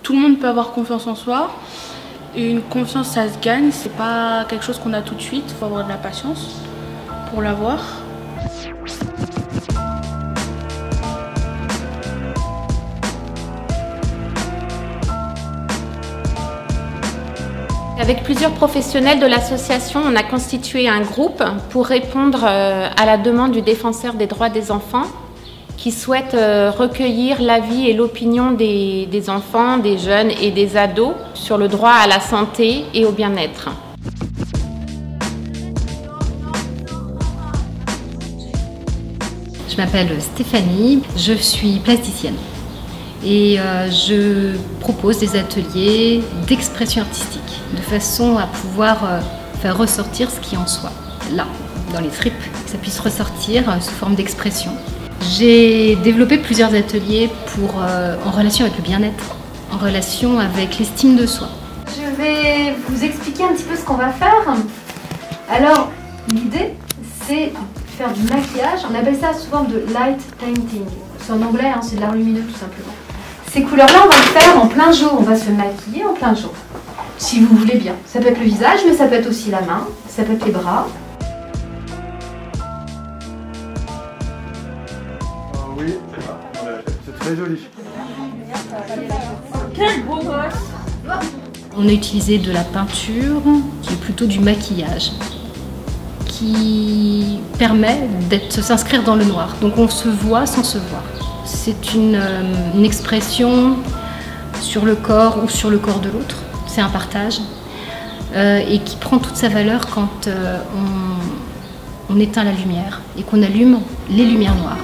Tout le monde peut avoir confiance en soi. Et une confiance, ça se gagne. C'est pas quelque chose qu'on a tout de suite. Il faut avoir de la patience pour l'avoir. Avec plusieurs professionnels de l'association, on a constitué un groupe pour répondre à la demande du défenseur des droits des enfants qui souhaite recueillir l'avis et l'opinion des enfants, des jeunes et des ados sur le droit à la santé et au bien-être. Je m'appelle Stéphanie, je suis plasticienne et je propose des ateliers d'expression artistique de façon à pouvoir faire ressortir ce qui est en soi, là, dans les tripes, que ça puisse ressortir sous forme d'expression. J'ai développé plusieurs ateliers en relation avec le bien-être, en relation avec l'estime de soi. Je vais vous expliquer un petit peu ce qu'on va faire. Alors, l'idée, c'est de faire du maquillage. On appelle ça sous forme de light painting. C'est en anglais, hein, c'est de l'art lumineux tout simplement. Ces couleurs-là, on va le faire en plein jour. On va se maquiller en plein jour, si vous voulez bien. Ça peut être le visage, mais ça peut être aussi la main, ça peut être les bras. Oui, c'est très joli. Quel beau gosse! On a utilisé de la peinture, qui est plutôt du maquillage, qui permet de s'inscrire dans le noir. Donc on se voit sans se voir. C'est une expression sur le corps ou sur le corps de l'autre. C'est un partage et qui prend toute sa valeur quand on éteint la lumière et qu'on allume les lumières noires.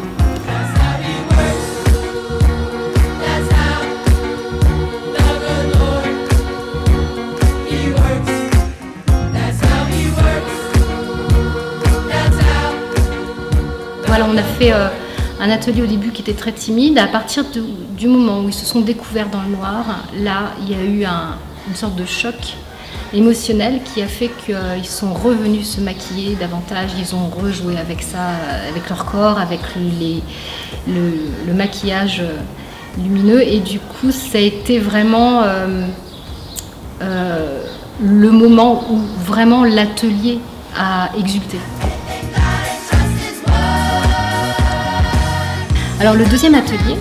Voilà, on a fait un atelier au début qui était très timide. À partir du moment où ils se sont découverts dans le noir, là, il y a eu une sorte de choc émotionnel qui a fait qu'ils sont revenus se maquiller davantage. Ils ont rejoué avec ça, avec leur corps, avec le maquillage lumineux. Et du coup, ça a été vraiment le moment où vraiment l'atelier a exulté. Alors le deuxième atelier,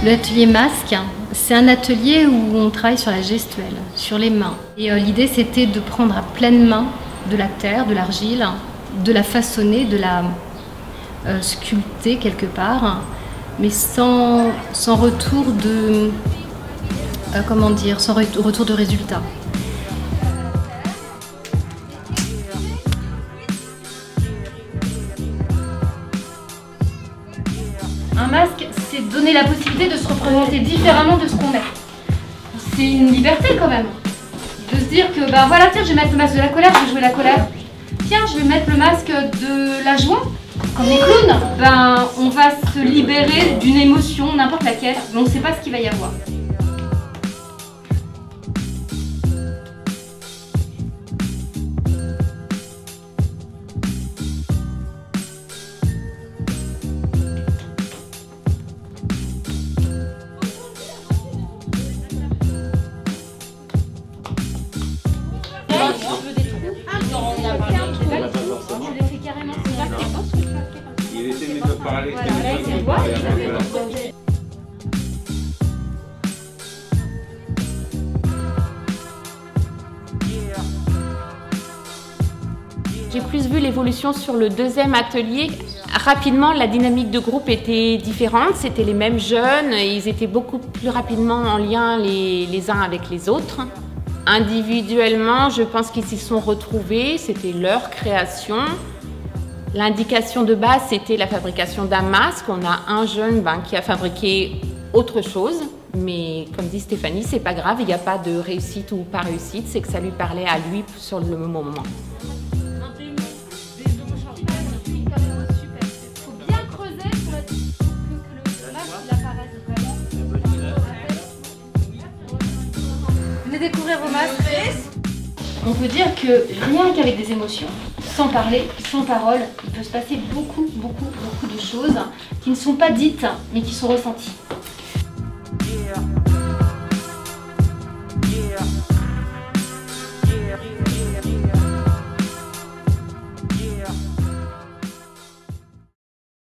l'atelier masque, c'est un atelier où on travaille sur la gestuelle, sur les mains. Et l'idée c'était de prendre à pleine main de la terre, de l'argile, de la façonner, de la sculpter quelque part, mais sans retour de, sans retour de résultat. Un masque, c'est donner la possibilité de se représenter différemment de ce qu'on est. C'est une liberté quand même. De se dire que, ben voilà, tiens, je vais mettre le masque de la colère, je vais jouer la colère. Tiens, je vais mettre le masque de la joie, comme les clowns. Ben, on va se libérer d'une émotion, n'importe laquelle, mais on ne sait pas ce qu'il va y avoir. Il essaie de parler. J'ai plus vu l'évolution sur le deuxième atelier. Rapidement, la dynamique de groupe était différente. C'était les mêmes jeunes et ils étaient beaucoup plus rapidement en lien les uns avec les autres. Individuellement, je pense qu'ils s'y sont retrouvés. C'était leur création. L'indication de base, c'était la fabrication d'un masque. On a un jeune qui a fabriqué autre chose. Mais comme dit Stéphanie, c'est pas grave. Il n'y a pas de réussite ou pas réussite. C'est que ça lui parlait à lui sur le moment. Découvrir vos masques. On peut dire que rien qu'avec des émotions, sans parler, sans parole, il peut se passer beaucoup de choses qui ne sont pas dites mais qui sont ressenties. ça.